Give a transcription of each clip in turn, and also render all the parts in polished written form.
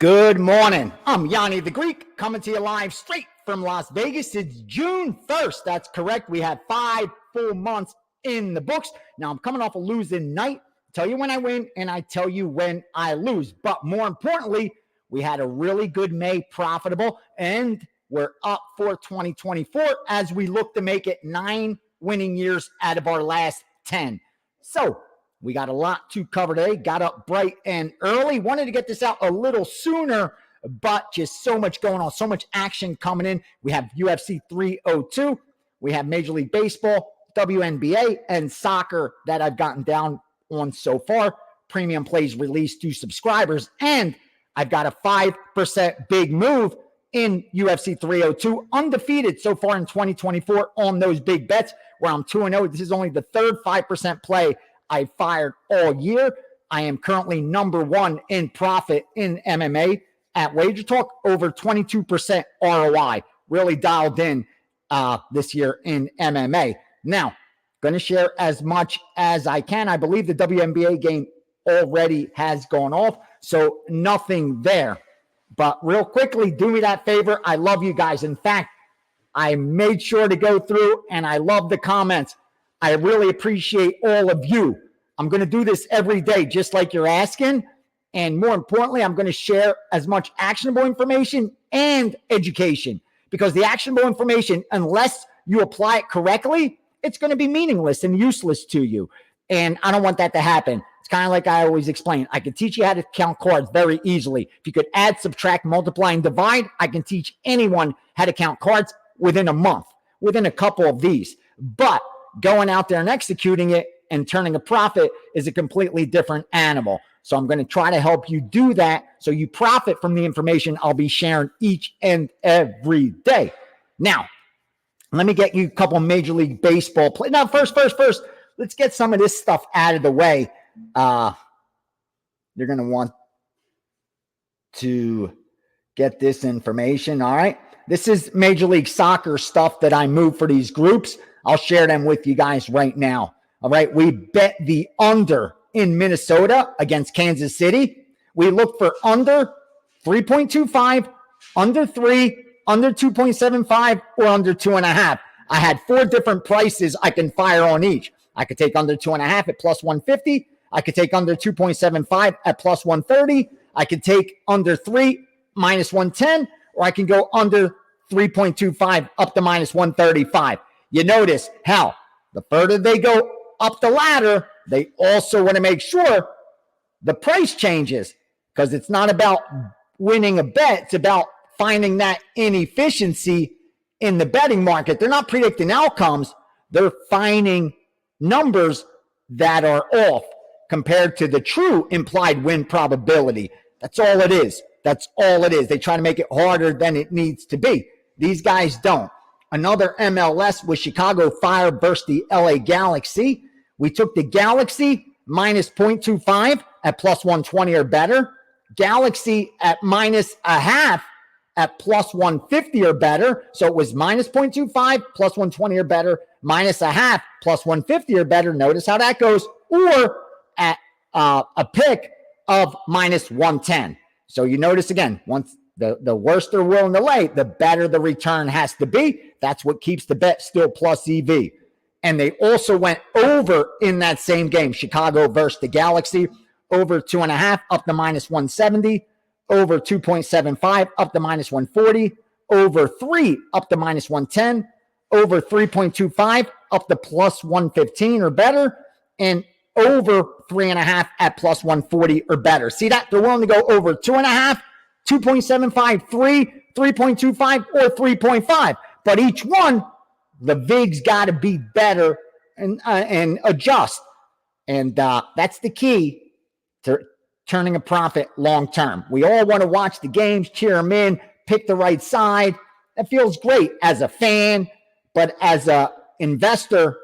Good morning. I'm Gianni the Greek coming to you live straight from Las Vegas. It's June 1st. That's correct. We have 5 full months in the books. Now, I'm coming off a losing night. Tell you when I win and I tell you when I lose. But more importantly, we had a really good May, profitable, and we're up for 2024 as we look to make it 9 winning years out of our last 10. So we got a lot to cover today. Got up bright and early. Wanted to get this out a little sooner, but just so much going on, so much action coming in. We have UFC 302. We have Major League Baseball, WNBA, and soccer that I've gotten down on so far. Premium plays released to subscribers. And I've got a 5% big move in UFC 302. Undefeated so far in 2024 on those big bets where I'm 2-0. This is only the third 5% play I fired all year. I am currently number 1 in profit in MMA at Wager Talk, over 22% ROI. Really dialed in this year in MMA. Now, going to share as much as I can. I believe the WNBA game already has gone off, so nothing there. But real quickly, do me that favor. I love you guys. In fact, I made sure to go through, and I love the comments. I really appreciate all of you. I'm going to do this every day, just like you're asking. And more importantly, I'm going to share as much actionable information and education, because the actionable information, unless you apply it correctly, it's going to be meaningless and useless to you. And I don't want that to happen. It's kind of like I always explain. I can teach you how to count cards very easily. If you could add, subtract, multiply, and divide, I can teach anyone how to count cards within a month, within a couple of these. But going out there and executing it and turning a profit is a completely different animal. So I'm going to try to help you do that so you profit from the information I'll be sharing each and every day. Now, let me get you a couple Major League Baseball play. Now, first, let's get some of this stuff out of the way. You're going to want to get this information. All right. This is Major League Soccer stuff that I moved for these groups. I'll share them with you guys right now. All right. We bet the under in Minnesota against Kansas City. We look for under 3.25, under 3, under 2.75, or under 2.5. I had 4 different prices I can fire on each. I could take under 2.5 at plus 150. I could take under 2.75 at plus 130. I could take under 3 minus 110, or I can go under 3.25 up to minus 135. You notice how the further they go up the ladder, they also want to make sure the price changes, because it's not about winning a bet. It's about finding that inefficiency in the betting market. They're not predicting outcomes. They're finding numbers that are off compared to the true implied win probability. That's all it is. That's all it is. They try to make it harder than it needs to be. These guys don't. Another MLS was Chicago Fire versus the LA Galaxy. We took the Galaxy minus 0.25 at plus 120 or better. Galaxy at minus a half at plus 150 or better. So it was minus 0.25 plus 120 or better, minus a half plus 150 or better. Notice how that goes. Or at a pick of minus 110. So you notice again, once the worse they're willing to lay, the better the return has to be. That's what keeps the bet still plus EV. And they also went over in that same game, Chicago versus the Galaxy, over 2.5 up to minus 170, over 2.75 up to minus 140, over 3 up to minus 110, over 3.25 up to plus 115 or better, and over 3.5 at plus 140 or better. See that? They're willing to go over 2.5, 2.75, 3, 3.25, or 3.5. But each one, the VIG's got to be better and adjust. And that's the key to turning a profit long term. We all want to watch the games, cheer them in, pick the right side. That feels great as a fan, but as an investor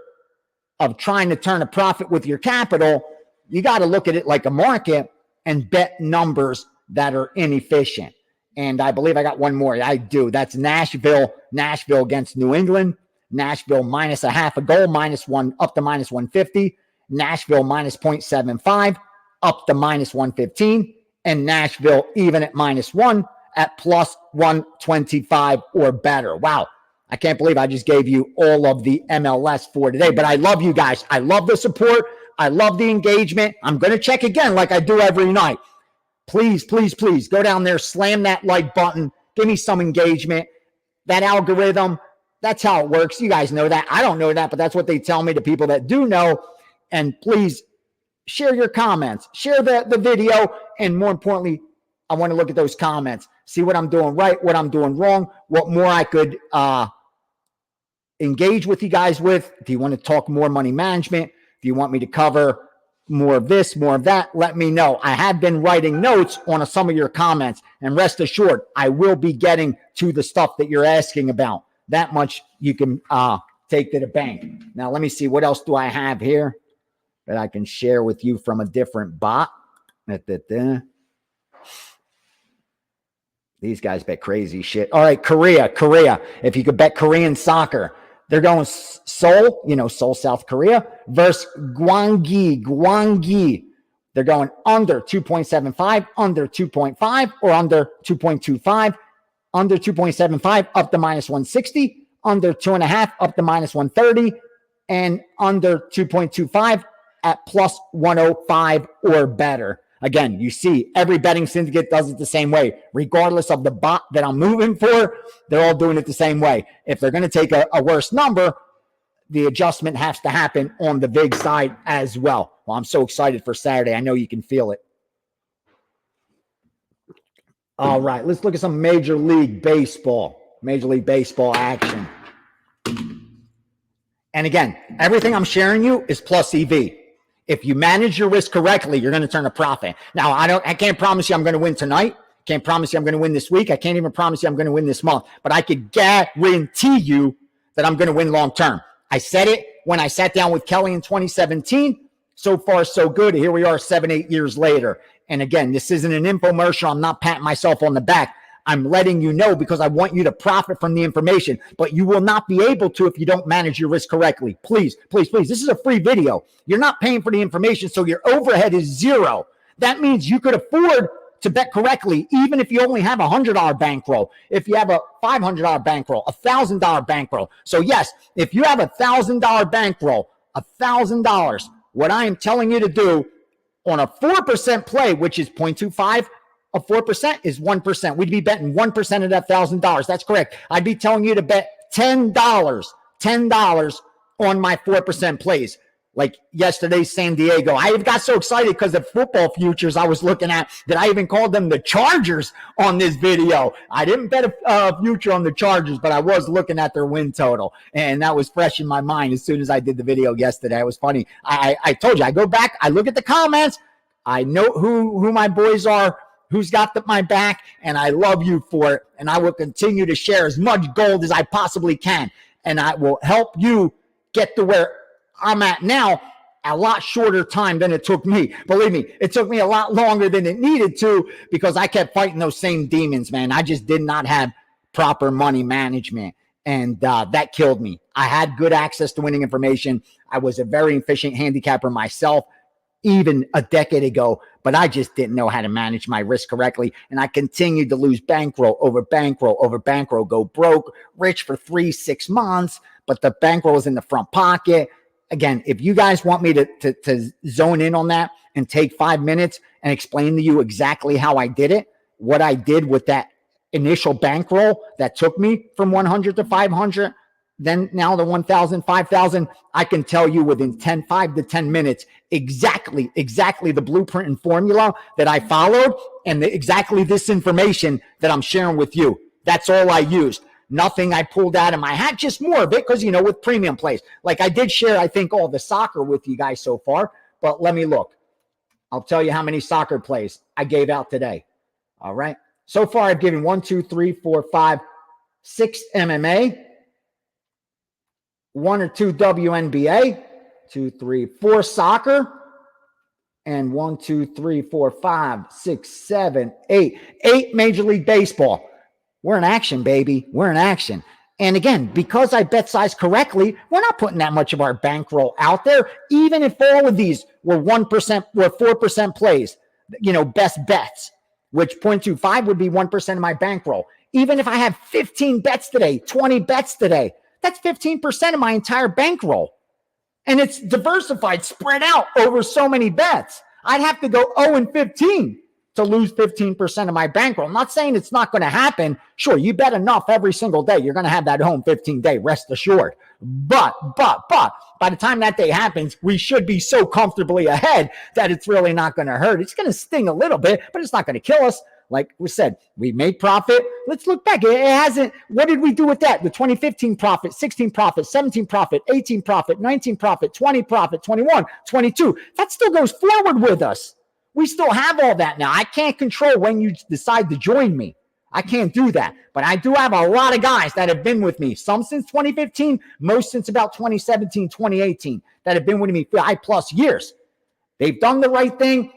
of trying to turn a profit with your capital, you got to look at it like a market and bet numbers that are inefficient. And I believe I got one more. I do. That's Nashville against New England. Nashville minus a half a goal, minus 1 up to minus 150. Nashville minus 0.75 up to minus 115. and Nashville even at -1 at plus 125 or better. Wow. I can't believe I just gave you all of the MLS for today, but I love you guys. I love the support. I love the engagement. I'm going to check again like I do every night. Please, please, please go down there, slam that like button. Give me some engagement. That algorithm, that's how it works. You guys know that. I don't know that, but that's what they tell me to people that do know. And please share your comments, share the video. And more importantly, I want to look at those comments, see what I'm doing right, what I'm doing wrong, what more I could engage with you guys with. Do you want to talk more money management? Do you want me to cover more of this, more of that? Let me know. I have been writing notes on some of your comments, and rest assured, I will be getting to the stuff that you're asking about. That much you can take to the bank. Now, let me see. What else do I have here that I can share with you from a different bot? These guys bet crazy shit. All right, Korea. If you could bet Korean soccer, they're going Seoul, Seoul, South Korea, versus Gwangi. They're going under 2.75, under 2.5, or under 2.25. Under 2.75 up to -160, under 2.5 up to -130, and under 2.25 at plus 105 or better. Again, you see every betting syndicate does it the same way. Regardless of the bot that I'm moving for, they're all doing it the same way. If they're going to take a worse number, the adjustment has to happen on the VIG side as well. Well, I'm so excited for Saturday. I know you can feel it. All right, let's look at some Major League Baseball action. And again, everything I'm sharing you is plus EV. If you manage your risk correctly, you're going to turn a profit. Now, I can't promise you I'm going to win tonight. Can't promise you I'm going to win this week. I can't even promise you I'm going to win this month. But I could guarantee you that I'm going to win long term. I said it when I sat down with Kelly in 2017. So far, so good. Here we are 7-8 years later. And again, this isn't an infomercial. I'm not patting myself on the back. I'm letting you know because I want you to profit from the information, but you will not be able to if you don't manage your risk correctly. Please, please, please. This is a free video. You're not paying for the information, so your overhead is zero. That means you could afford to bet correctly, even if you only have a $100 bankroll, if you have a $500 bankroll, a $1,000 bankroll. So yes, if you have a $1,000 bankroll, $1,000, what I am telling you to do on a 4% play, which is 0.25, of 4% is 1%. We'd be betting 1% of that $1,000. That's correct. I'd be telling you to bet $10 on my 4% plays. Like yesterday's San Diego. I got so excited because of football futures I was looking at that I even called them the Chargers on this video. I didn't bet a future on the Chargers, but I was looking at their win total. And that was fresh in my mind as soon as I did the video yesterday. It was funny. I told you, I go back, I look at the comments. I know who my boys are, who's got my back, and I love you for it. And I will continue to share as much gold as I possibly can. And I will help you get to where I'm at now a lot shorter time than it took me. Believe me, it took me a lot longer than it needed to because I kept fighting those same demons, man. I just did not have proper money management, and that killed me. I had good access to winning information. I was a very efficient handicapper myself even a decade ago, but I just didn't know how to manage my risk correctly. And I continued to lose bankroll over bankroll over bankroll, go broke, rich for 3-6 months, but the bankroll was in the front pocket. Again, if you guys want me to zone in on that and take 5 minutes and explain to you exactly how I did it, what I did with that initial bankroll that took me from 100 to 500, then now to 1,000, 5,000, I can tell you within 5 to 10 minutes exactly the blueprint and formula that I followed and exactly this information that I'm sharing with you. That's all I used. Nothing I pulled out of my hat, just more of it because, with premium plays. Like I did share, I think, all the soccer with you guys so far, but let me look. I'll tell you how many soccer plays I gave out today. All right. So far, I've given 1, 2, 3, 4, 5, 6 MMA, 1 or 2 WNBA, 2, 3, 4 soccer, and 1, 2, 3, 4, 5, 6, 7, 8 Major League Baseball. We're in action, baby. We're in action. And again, because I bet size correctly, we're not putting that much of our bankroll out there. Even if all of these were 1%, were 4% plays, best bets. which 0.25 would be 1% of my bankroll. Even if I have 15 bets today, 20 bets today, that's 15% of my entire bankroll. And it's diversified, spread out over so many bets. I'd have to go 0-15 to lose 15% of my bankroll. I'm not saying it's not going to happen. Sure, you bet enough every single day, you're going to have that home 15 day, rest assured. But by the time that day happens, we should be so comfortably ahead that it's really not going to hurt. It's going to sting a little bit, but it's not going to kill us. Like we said, we made profit. Let's look back. It hasn't. What did we do with that? The 2015 profit, 16 profit, 17 profit, 18 profit, 19 profit, 20 profit, 21, 22. That still goes forward with us. We still have all that now. I can't control when you decide to join me. I can't do that. But I do have a lot of guys that have been with me, some since 2015, most since about 2017, 2018, that have been with me 5+ years. They've done the right thing.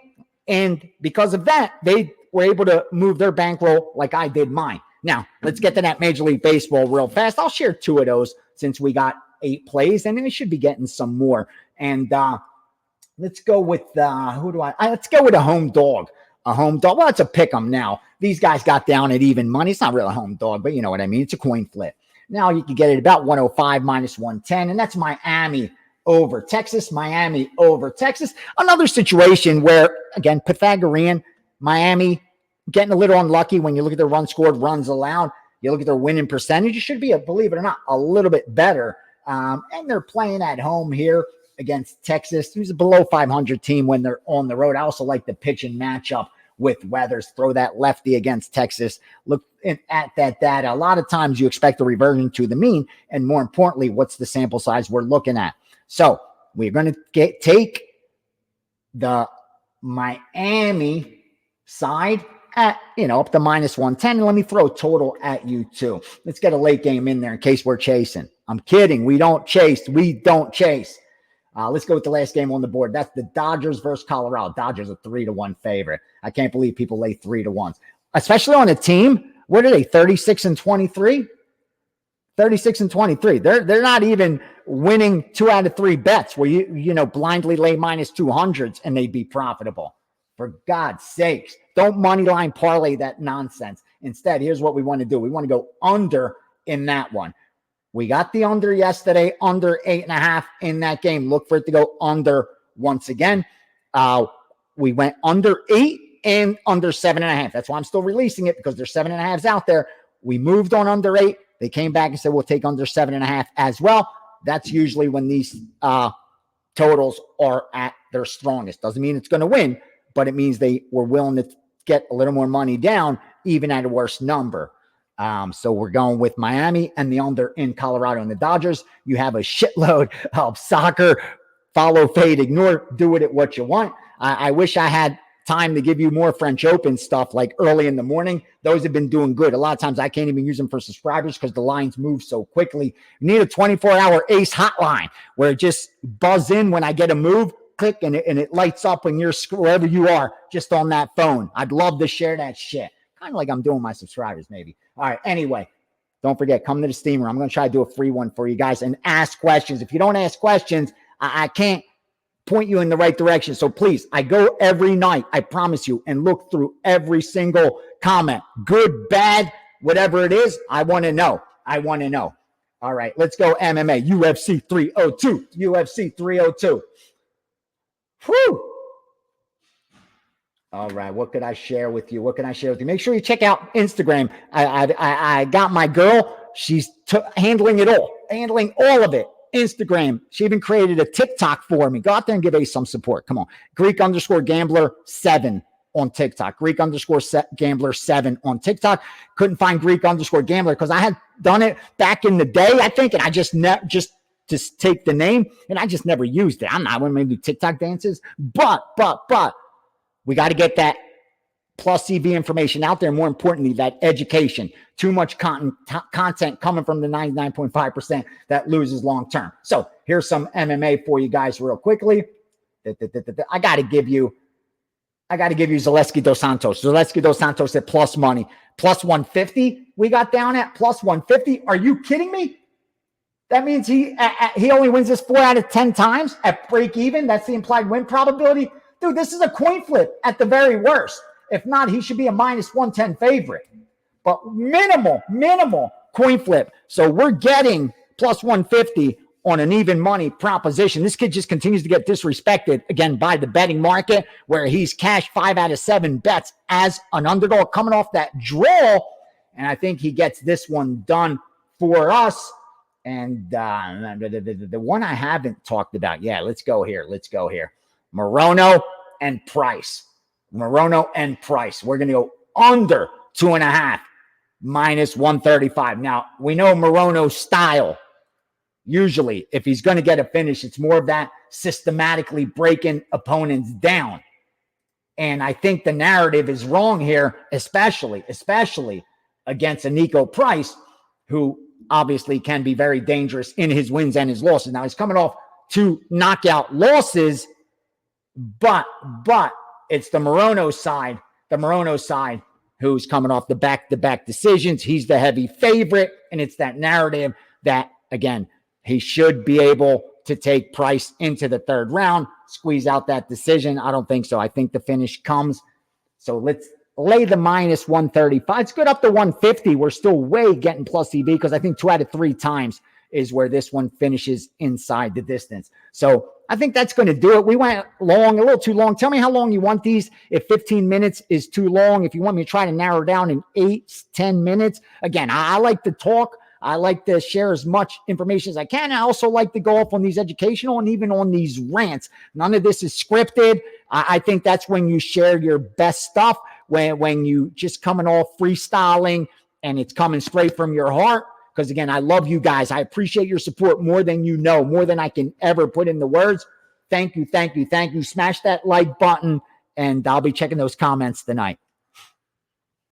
And because of that, they were able to move their bankroll like I did mine. Now, let's get to that Major League Baseball real fast. I'll share 2 of those since we got 8 plays, and we should be getting some more. And let's go with let's go with a home dog. A home dog. Well, it's a pick 'em now. These guys got down at even money. It's not really a home dog, but you know what I mean. It's a coin flip. Now you can get it about 105 minus 110, and that's Miami over Texas. Miami over Texas. Another situation where, again, Pythagorean, Miami getting a little unlucky when you look at their runs scored, runs allowed. You look at their winning percentage. It should be, believe it or not, a little bit better. And they're playing at home here against Texas, who's a below 500 team when they're on the road. I also like the pitching matchup with Weathers. Throw that lefty against Texas. Look at that data. A lot of times you expect a reversion to the mean, and more importantly, what's the sample size we're looking at? So we're going to take the Miami side at, up to minus 110. And let me throw total at you too. Let's get a late game in there in case we're chasing. I'm kidding. We don't chase. Let's go with the last game on the board. That's the Dodgers versus Colorado. Dodgers a 3-1 favorite. I can't believe people lay 3-1s, especially on a team. What are they? 36-23. 36-23. They're not even winning 2 out of 3 bets where you blindly lay minus 200s and they'd be profitable. For God's sakes, don't money line parlay that nonsense. Instead, here's what we want to do. We want to go under in that one. We got the under yesterday, under 8.5 in that game. Look for it to go under once again. We went under 8 and under 7.5. That's why I'm still releasing it, because there's 7.5s out there. We moved on under 8. They came back and said, we'll take under 7.5 as well. That's usually when these totals are at their strongest. Doesn't mean it's going to win, but it means they were willing to get a little more money down, even at a worse number. So we're going with Miami and the under in Colorado and the Dodgers. You have a shitload of soccer, follow, fade, ignore, do it at what you want. I wish I had time to give you more French Open stuff like early in the morning. Those have been doing good. A lot of times I can't even use them for subscribers because the lines move so quickly. You need a 24-hour ace hotline where it just buzz in when I get a move, click, and it lights up when you're wherever you are just on that phone. I'd love to share that shit. Kind of like I'm doing my subscribers maybe. All right. Anyway, don't forget, come to the Steamer. I'm going to try to do a free one for you guys and ask questions. If you don't ask questions, I can't point you in the right direction. So please, I go every night, I promise you, and look through every single comment. Good, bad, whatever it is, I want to know. All right, let's go MMA. UFC 302. UFC 302. Whew. All right, what could I share with you? Make sure you check out Instagram. I got my girl. She's handling it all, handling all of it. Instagram. She even created a TikTok for me. Go out there and give Ace some support. Come on. Greek_gambler7 on TikTok. Greek_gambler7 on TikTok. Couldn't find Greek_gambler because I had done it back in the day, I think, and I just take the name, and I just never used it. I'm not going to do TikTok dances, but we got to get that plus CV information out there. More importantly, that education. Too much content coming from the 99.5% that loses long term. So here's some MMA for you guys real quickly. I got to give you Zaleski Dos Santos. Zaleski Dos Santos at plus money. Plus 150 we got down at. Plus 150. Are you kidding me? That means he only wins this 4 out of 10 times at break even. That's the implied win probability. Dude, this is a coin flip at the very worst. If not, he should be a minus 110 favorite. But minimal coin flip. So we're getting plus 150 on an even money proposition. This kid just continues to get disrespected, again, by the betting market, where he's cashed 5 out of 7 bets as an underdog coming off that draw. And I think he gets this one done for us. And the one I haven't talked about. Yeah, let's go here. Morono and Price. We're going to go under 2.5, minus 135. Now, we know Morono's style. Usually, if he's going to get a finish, it's more of that systematically breaking opponents down. And I think the narrative is wrong here, especially against a Nico Price, who obviously can be very dangerous in his wins and his losses. Now, he's coming off 2 knockout losses, but it's the Morono side who's coming off the back-to-back decisions. He's the heavy favorite, and it's that narrative that, again, he should be able to take Price into the 3rd round, squeeze out that decision. I don't think so. I think the finish comes. So let's lay the minus 135. It's good up to 150. We're still way getting plus EV because I think 2 out of 3 times is where this one finishes inside the distance. So I think that's going to do it. We went long, a little too long. Tell me how long you want these. If 15 minutes is too long, if you want me to try to narrow down in 8-10 minutes. Again, I like to talk. I like to share as much information as I can. I also like to go off on these educational and even on these rants. None of this is scripted. I think that's when you share your best stuff, when you just coming off freestyling and it's coming straight from your heart. Because, again, I love you guys. I appreciate your support more than you know, more than I can ever put in the words. Thank you. Smash that like button, and I'll be checking those comments tonight.